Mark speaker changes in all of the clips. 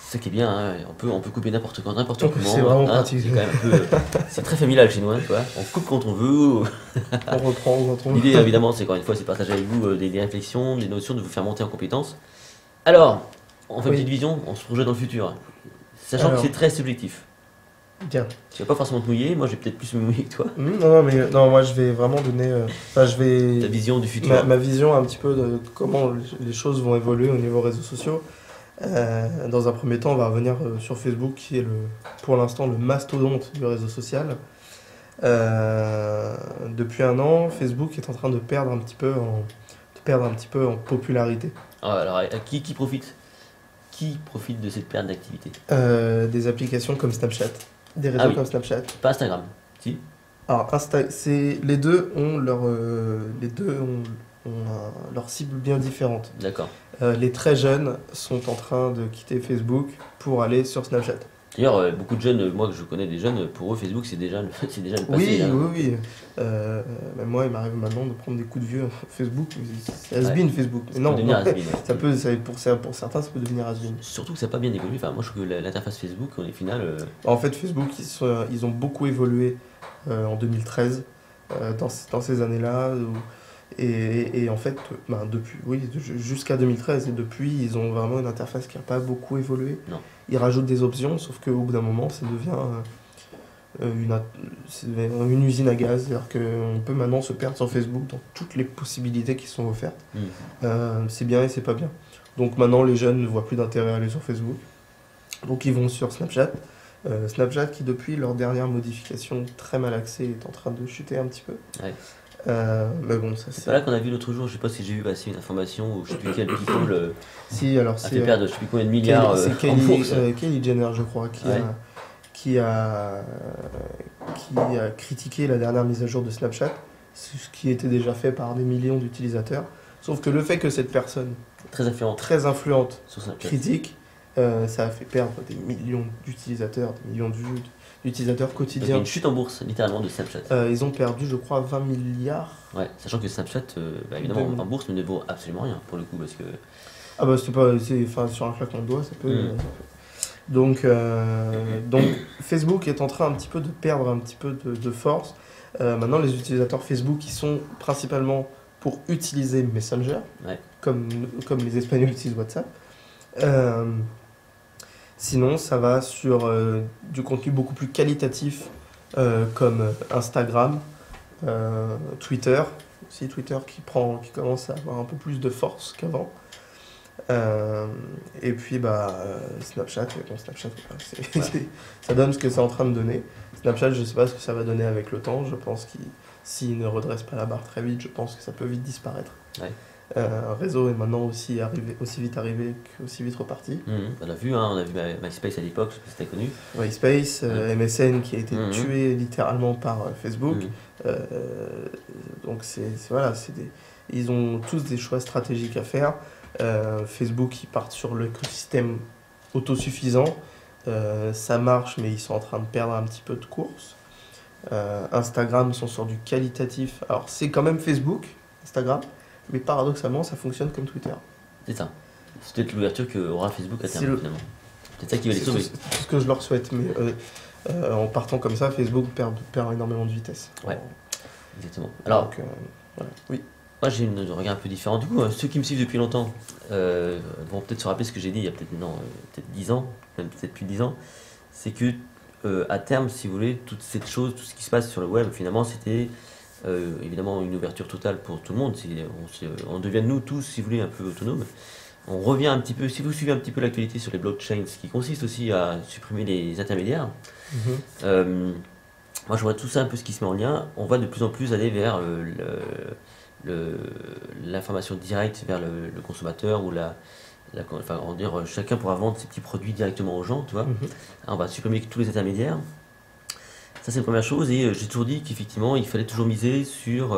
Speaker 1: ça qui est bien, hein, on peut couper n'importe quand, n'importe comment.
Speaker 2: C'est vraiment
Speaker 1: hein,
Speaker 2: pratique.
Speaker 1: c'est quand même un peu, c'est très familial chez nous, hein, tu vois. On coupe quand on veut.
Speaker 2: On reprend quand on
Speaker 1: L'idée, évidemment, c'est encore une fois, c'est de partager avec vous des réflexions, des notions, de vous faire monter en compétences. Alors, on fait une
Speaker 2: Oui.
Speaker 1: petite vision, on se projette dans le futur. Sachant
Speaker 2: Alors.
Speaker 1: que c'est très subjectif.
Speaker 2: Bien.
Speaker 1: Tu vas pas forcément te mouiller, moi je vais peut-être plus me mouiller que toi.
Speaker 2: Non, mais non, moi je vais vraiment donner. Enfin, je
Speaker 1: Ta
Speaker 2: vais.
Speaker 1: vision du futur.
Speaker 2: Ma vision un petit peu de comment les choses vont évoluer au niveau réseaux sociaux. Dans un premier temps, on va revenir sur Facebook, qui est pour l'instant le mastodonte du réseau social. Depuis un an, Facebook est en train de perdre un petit peu en popularité.
Speaker 1: Ah, alors, à qui profite? Qui profite de cette perte d'activité?
Speaker 2: Des applications comme Snapchat, des réseaux
Speaker 1: Ah oui.
Speaker 2: comme Snapchat.
Speaker 1: Pas Instagram. Si.
Speaker 2: Alors, les deux ont leur cible bien différente.
Speaker 1: D'accord.
Speaker 2: Les très jeunes sont en train de quitter Facebook pour aller sur Snapchat.
Speaker 1: D'ailleurs, beaucoup de jeunes, moi que je connais des jeunes, pour eux Facebook c'est déjà le passé.
Speaker 2: Oui,
Speaker 1: hein.
Speaker 2: oui, oui. Même moi, il m'arrive maintenant de prendre des coups de vieux Facebook. C'est has-been Facebook. Mais
Speaker 1: Ça
Speaker 2: non,
Speaker 1: peut devenir
Speaker 2: non.
Speaker 1: has-been.
Speaker 2: Pour certains, ça peut devenir has-been.
Speaker 1: Surtout que ça n'a pas bien évolué. Enfin, moi je trouve que l'interface Facebook, au final,
Speaker 2: En fait, Facebook, ils ont beaucoup évolué en 2013, dans ces années-là. Et en fait, jusqu'à 2013. Et depuis, ils ont vraiment une interface qui n'a pas beaucoup évolué.
Speaker 1: Non.
Speaker 2: Ils rajoutent des options, sauf qu'au bout d'un moment, ça devient une usine à gaz. C'est-à-dire qu'on peut maintenant se perdre sur Facebook dans toutes les possibilités qui sont offertes. C'est bien et c'est pas bien. Donc maintenant, les jeunes ne voient plus d'intérêt à aller sur Facebook. Donc ils vont sur Snapchat. Snapchat qui, depuis leur dernière modification très mal axée, est en train de chuter un petit peu.
Speaker 1: Ouais.
Speaker 2: Mais bon, ça
Speaker 1: c'est
Speaker 2: c'est...
Speaker 1: pas là qu'on a vu l'autre jour, je sais pas si j'ai vu passer une information ou je sais plus quel people
Speaker 2: Si, alors
Speaker 1: a
Speaker 2: c'est...
Speaker 1: fait perdre je sais plus combien de milliards
Speaker 2: C'est
Speaker 1: en bourse.
Speaker 2: Kylie Jenner, je crois,
Speaker 1: Ouais.
Speaker 2: qui a critiqué la dernière mise à jour de Snapchat, ce qui était déjà fait par des millions d'utilisateurs. Sauf que le fait que cette personne,
Speaker 1: Très influente
Speaker 2: très influente,
Speaker 1: sur Snapchat.
Speaker 2: critique, ça a fait perdre des millions d'utilisateurs, des millions de vues d'utilisateurs
Speaker 1: Donc, il y a
Speaker 2: quotidiens.
Speaker 1: une chute en bourse, littéralement, de Snapchat.
Speaker 2: Ils ont perdu, je crois, 20 milliards.
Speaker 1: Ouais, sachant que Snapchat, évidemment,
Speaker 2: De-
Speaker 1: en bourse, ne vaut absolument rien pour le coup, parce que.
Speaker 2: Ah bah enfin, sur un claquement de doigts, ça peut...
Speaker 1: Mm.
Speaker 2: Donc Facebook est en train un petit peu de perdre un petit peu de force. Maintenant, les utilisateurs Facebook, ils sont principalement pour utiliser Messenger,
Speaker 1: Ouais.
Speaker 2: comme les Espagnols utilisent WhatsApp. Sinon, ça va sur du contenu beaucoup plus qualitatif, comme Instagram, Twitter, aussi Twitter qui commence à avoir un peu plus de force qu'avant. Et puis Snapchat, bon, Snapchat voilà, ça donne ce que c'est en train de donner. Snapchat, je sais pas ce que ça va donner avec le temps. Je pense qu'il s'il ne redresse pas la barre très vite, je pense que ça peut vite disparaître.
Speaker 1: Ouais.
Speaker 2: Un réseau est maintenant aussi vite arrivé qu'aussi vite reparti.
Speaker 1: On l'a vu, hein, on a vu MySpace à l'époque, je sais pas si c'était connu.
Speaker 2: MySpace, MSN qui a été tué littéralement par Facebook. Donc voilà, ils ont tous des choix stratégiques à faire. Facebook, ils partent sur l'écosystème autosuffisant. Ça marche, mais ils sont en train de perdre un petit peu de course. Instagram sont sur du qualitatif. Alors, c'est quand même Facebook, Instagram, mais paradoxalement, ça fonctionne comme Twitter.
Speaker 1: C'est ça. C'est peut-être l'ouverture qu'aura Facebook à terme,
Speaker 2: C'est
Speaker 1: finalement. C'est ça qui va les sauver.
Speaker 2: C'est tout ce que je leur souhaite, mais en partant comme ça, Facebook perd énormément de vitesse.
Speaker 1: Ouais. Exactement. Alors,
Speaker 2: Donc, voilà. Oui.
Speaker 1: moi j'ai un regard un peu différent. Du coup, ceux qui me suivent depuis longtemps vont peut-être se rappeler ce que j'ai dit il y a peut-être 10 ans, même peut-être plus de 10 ans. C'est que à terme, si vous voulez, toute cette chose, tout ce qui se passe sur le web, finalement, c'était évidemment une ouverture totale pour tout le monde. On devient nous tous, si vous voulez, un peu autonomes. On revient un petit peu, si vous suivez un petit peu l'actualité sur les blockchains, ce qui consiste aussi à supprimer les intermédiaires. Moi, je vois tout ça un peu ce qui se met en lien. On va de plus en plus aller vers l'information directe vers le consommateur ou enfin, on va dire, chacun pourra vendre ses petits produits directement aux gens, tu vois. On va supprimer tous les intermédiaires. Ça, c'est la première chose. Et j'ai toujours dit qu'effectivement, il fallait toujours miser sur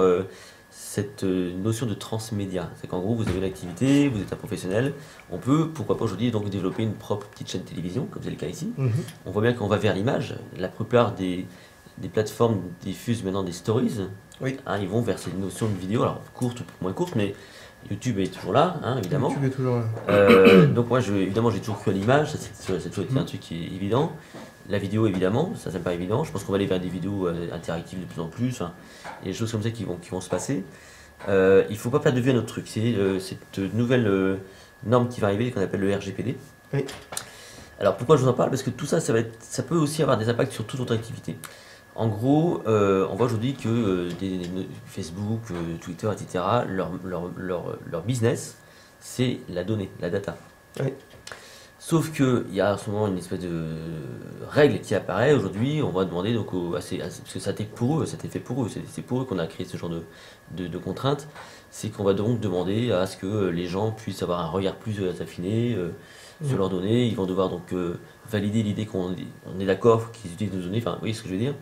Speaker 1: cette notion de transmédia. C'est qu'en gros, vous avez une activité, vous êtes un professionnel. On peut, pourquoi pas aujourd'hui, donc développer une propre petite chaîne de télévision, comme c'est le cas ici. On voit bien qu'on va vers l'image. La plupart des plateformes diffusent maintenant des stories.
Speaker 2: Oui.
Speaker 1: Ils vont vers cette notion de vidéo, alors courte ou moins courte, mais YouTube est toujours là, hein, évidemment.
Speaker 2: YouTube est toujours là.
Speaker 1: Donc moi, évidemment, j'ai toujours cru à l'image, c'est toujours été un truc qui est évident. La vidéo, évidemment, ça c'est pas évident. Je pense qu'on va aller vers des vidéos interactives de plus en plus. Hein. Il y a des choses comme ça qui vont se passer. Il ne faut pas perdre de vue un autre truc, c'est cette nouvelle norme qui va arriver qu'on appelle le RGPD.
Speaker 2: Oui.
Speaker 1: Alors pourquoi je vous en parle? Parce que tout ça, ça peut aussi avoir des impacts sur toute notre activité. En gros, on voit aujourd'hui que Facebook, Twitter, etc., leur business, c'est la donnée, la data.
Speaker 2: Oui.
Speaker 1: Sauf qu'il y a en ce moment une espèce de règle qui apparaît aujourd'hui. On va demander, donc, parce que ça a été pour eux, ça a été fait pour eux, c'est pour eux qu'on a créé ce genre de contraintes. C'est qu'on va donc demander à ce que les gens puissent avoir un regard plus affiné sur leurs données. Ils vont devoir donc valider l'idée qu'on est d'accord qu'ils utilisent nos données. Enfin, vous voyez ce que je veux dire.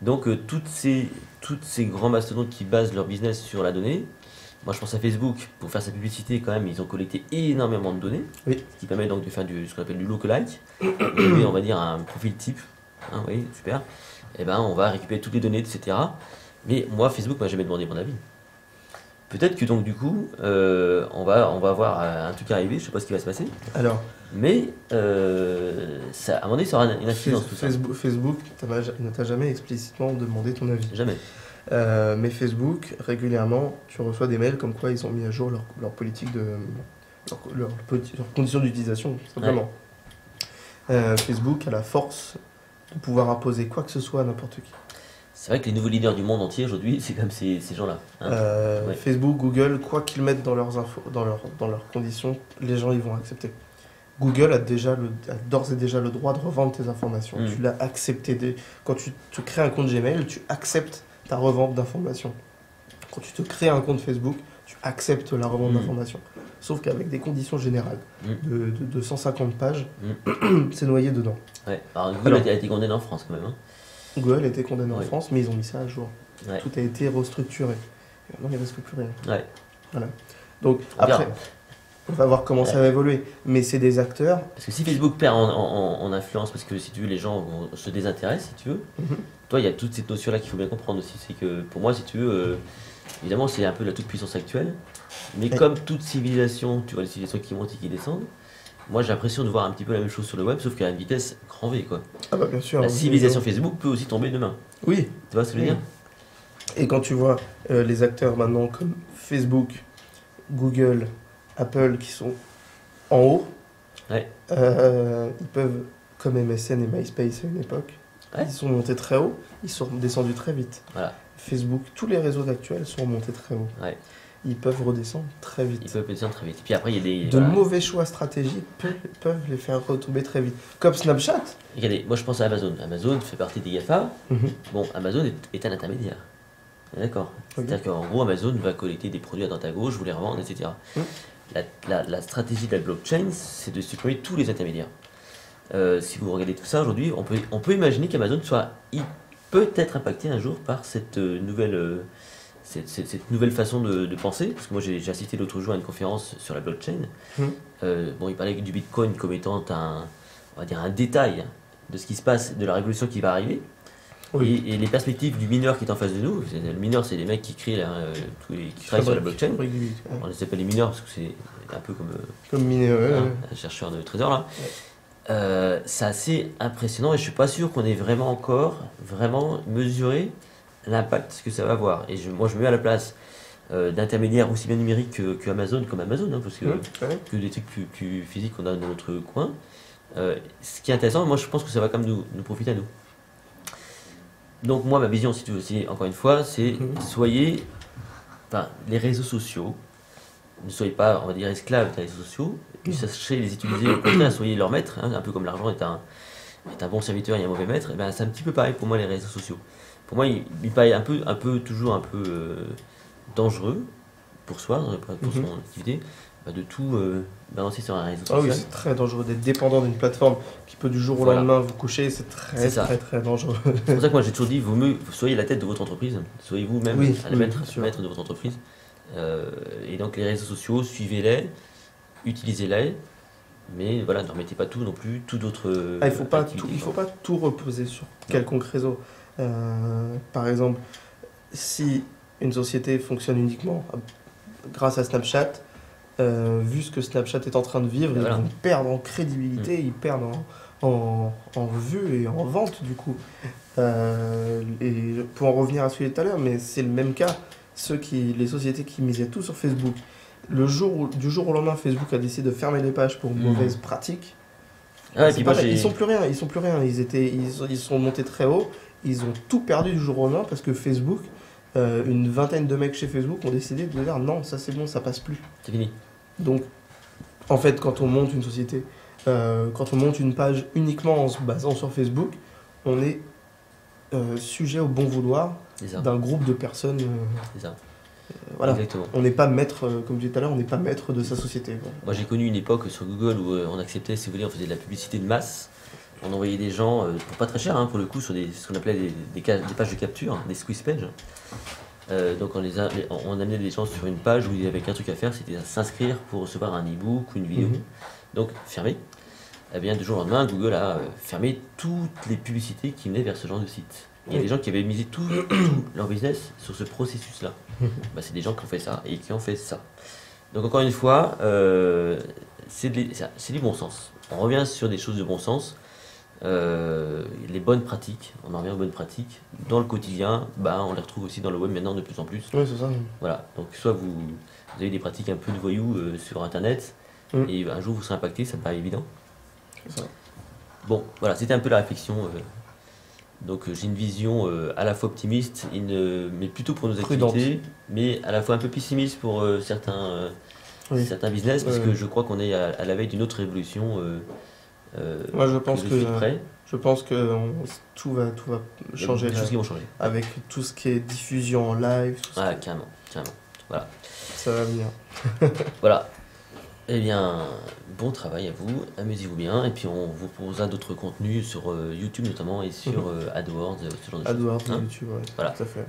Speaker 1: Donc, toutes ces grands mastodontes qui basent leur business sur la donnée. Moi, je pense à Facebook, pour faire sa publicité, quand même, ils ont collecté énormément de données,
Speaker 2: oui.
Speaker 1: Ce qui permet donc de faire ce qu'on appelle du lookalike. Et on va dire un profil type, hein, oui, super. Et ben, on va récupérer toutes les données, etc. Mais moi, Facebook m'a jamais demandé mon avis. Peut-être que donc du coup, on va avoir un truc arriver, je sais pas ce qui va se passer.
Speaker 2: Alors,
Speaker 1: mais ça, à un moment donné, ça aura une incidence.
Speaker 2: Facebook ne t'a jamais explicitement demandé ton avis.
Speaker 1: Jamais.
Speaker 2: Mais Facebook, régulièrement, tu reçois des mails comme quoi ils ont mis à jour leur politique leurs conditions d'utilisation, simplement. Ouais. Facebook a la force de pouvoir imposer quoi que ce soit à n'importe qui.
Speaker 1: C'est vrai que les nouveaux leaders du monde entier aujourd'hui, c'est comme ces gens-là. Hein.
Speaker 2: Ouais. Facebook, Google, quoi qu'ils mettent dans leurs infos, dans leurs conditions, les gens ils vont accepter. Google a d'ores et déjà le droit de revendre tes informations. Tu l'as accepté. Quand tu te crées un compte Gmail, tu acceptes ta revente d'informations. Quand tu te crées un compte Facebook, tu acceptes la revente d'informations. Sauf qu'avec des conditions générales de 150 pages, c'est noyé dedans.
Speaker 1: Ouais. Alors, Google a été condamné en France quand même. Hein.
Speaker 2: Google a été condamné en France, mais ils ont mis ça à jour.
Speaker 1: Ouais.
Speaker 2: Tout a été restructuré. Maintenant, il ne reste plus rien.
Speaker 1: Ouais.
Speaker 2: Voilà. Donc, après, on va voir comment ça va évoluer. Mais c'est des acteurs.
Speaker 1: Parce que si Facebook perd en influence, parce que si tu veux, les gens se désintéressent, si tu veux, toi, il y a toute cette notion-là qu'il faut bien comprendre aussi. C'est que pour moi, si tu veux, évidemment, c'est un peu la toute-puissance actuelle. Mais comme toute civilisation, tu vois, les civilisations qui montent et qui descendent, moi j'ai l'impression de voir un petit peu la même chose sur le web, sauf qu'à une vitesse grand V, quoi.
Speaker 2: Ah bah bien sûr.
Speaker 1: La civilisation Facebook peut aussi tomber demain.
Speaker 2: Oui.
Speaker 1: Tu vois ce que je veux dire?
Speaker 2: Et quand tu vois les acteurs maintenant comme Facebook, Google, Apple qui sont en haut, ils peuvent, comme MSN et MySpace à une époque, ils sont montés très haut, ils sont descendus très vite.
Speaker 1: Voilà.
Speaker 2: Facebook, tous les réseaux actuels sont montés très haut.
Speaker 1: Ouais.
Speaker 2: Ils peuvent redescendre très vite.
Speaker 1: Ils peuvent redescendre très vite. Puis après, il y a des...
Speaker 2: De mauvais choix stratégiques peuvent les faire retomber très vite. Comme Snapchat.
Speaker 1: Regardez, moi je pense à Amazon. Amazon fait partie des GAFA. Bon, Amazon est un intermédiaire. D'accord. C'est-à-dire qu'en gros, Amazon va collecter des produits à droite à gauche, vous les revendre, etc. La stratégie de la blockchain, c'est de supprimer tous les intermédiaires. Si vous regardez tout ça aujourd'hui, on peut imaginer qu'Amazon peut être impacté un jour par cette nouvelle façon de penser. Parce que moi j'ai assisté l'autre jour à une conférence sur la blockchain. Bon, il parlait du Bitcoin comme étant on va dire un détail de ce qui se passe, de la révolution qui va arriver. Oui. Et les perspectives du mineur qui est en face de nous. Le mineur, c'est les mecs qui créent qui travaillent sur la blockchain. On les appelle les mineurs parce que c'est un peu comme mineur, un chercheur de trésors là. C'est assez impressionnant et je suis pas sûr qu'on ait vraiment mesuré l'impact que ça va avoir. Et moi je me mets à la place d'intermédiaires aussi bien numériques que Amazon, comme Amazon, hein, parce que des trucs plus physiques qu'on a dans notre coin. Ce qui est intéressant, moi je pense que ça va quand même nous profiter à nous. Donc moi ma vision, si tu veux aussi, encore une fois, c'est les réseaux sociaux, ne soyez pas, on va dire, esclaves des réseaux sociaux, et sachez les utiliser au contraire, soyez leur maître, hein, un peu comme l'argent est un bon serviteur et un mauvais maître, et ben c'est un petit peu pareil pour moi les réseaux sociaux. Pour moi, il paraît toujours un peu dangereux pour soi, pour son activité, de tout balancer sur un réseau social.
Speaker 2: Ah oui, c'est très dangereux d'être dépendant d'une plateforme qui peut du jour au lendemain vous coucher, c'est très dangereux.
Speaker 1: C'est pour ça que moi j'ai toujours dit, vaut mieux soyez la tête de votre entreprise, soyez vous-même le maître de votre entreprise. Et donc les réseaux sociaux, suivez-les, utilisez-les, mais voilà, ne remettez pas tout non plus, tout d'autres.
Speaker 2: Il faut pas tout reposer sur quelconque réseau. Par exemple, si une société fonctionne uniquement grâce à Snapchat, vu ce que Snapchat est en train de vivre,
Speaker 1: Voilà.
Speaker 2: ils vont perdre en crédibilité, ils perdent en vues et en vente du coup. Et pour en revenir à ce que j'ai dit tout à l'heure, mais c'est le même cas, les sociétés qui misaient tout sur Facebook, du jour au lendemain, Facebook a décidé de fermer les pages pour mauvaises pratiques.
Speaker 1: Ah, et puis moi,
Speaker 2: Ils sont plus rien. Ils sont montés très haut. Ils ont tout perdu du jour au lendemain parce que Facebook, une vingtaine de mecs chez Facebook ont décidé de dire non, ça c'est bon, ça passe plus.
Speaker 1: c'est fini.
Speaker 2: Donc, en fait, quand on monte une société, quand on monte une page uniquement en se basant sur Facebook, on est sujet au bon vouloir
Speaker 1: C'est ça.
Speaker 2: d'un groupe de personnes.
Speaker 1: C'est ça.
Speaker 2: Voilà.
Speaker 1: Exactement.
Speaker 2: On n'est pas maître, comme je disais tout à l'heure, on n'est pas maître de sa société. Quoi.
Speaker 1: Moi, j'ai connu une époque sur Google où on acceptait, si vous voulez, on faisait de la publicité de masse. On envoyait des gens, pour pas très cher, pour le coup, sur ce qu'on appelait des pages de capture, des squeeze pages. Donc on amenait des gens sur une page où il y avait qu'un truc à faire, c'était s'inscrire pour recevoir un e-book ou une vidéo. Donc fermé. Eh bien, du jour au lendemain, Google a fermé toutes les publicités qui venaient vers ce genre de site. Il y a des gens qui avaient misé tout leur business sur ce processus-là. C'est des gens qui ont fait ça et qui ont fait ça. Donc encore une fois, c'est du bon sens. On revient sur des choses de bon sens. Les bonnes pratiques, on en revient aux bonnes pratiques. Dans le quotidien, on les retrouve aussi dans le web maintenant de plus en plus.
Speaker 2: Oui, c'est ça.
Speaker 1: Voilà. Donc soit vous avez des pratiques un peu de voyous sur Internet et un jour vous serez impacté, ça me paraît évident.
Speaker 2: C'est ça.
Speaker 1: Bon, voilà, c'était un peu la réflexion. Donc j'ai une vision à la fois optimiste, mais plutôt pour nos
Speaker 2: Prudente.
Speaker 1: activités, mais à la fois un peu pessimiste pour certains business, parce que je crois qu'on est à la veille d'une autre révolution.
Speaker 2: Moi, je pense
Speaker 1: prêt.
Speaker 2: Je pense que tout va changer.
Speaker 1: Il y a des choses qui vont changer.
Speaker 2: Avec tout ce qui est diffusion en live. Tout
Speaker 1: Ah, carrément. Voilà.
Speaker 2: Ça va venir.
Speaker 1: Voilà. Eh bien, bon travail à vous, amusez-vous bien, et puis on vous proposera d'autres contenus sur YouTube notamment et sur AdWords, ce genre de choses.
Speaker 2: AdWords, YouTube, ouais.
Speaker 1: Voilà.
Speaker 2: Tout à fait.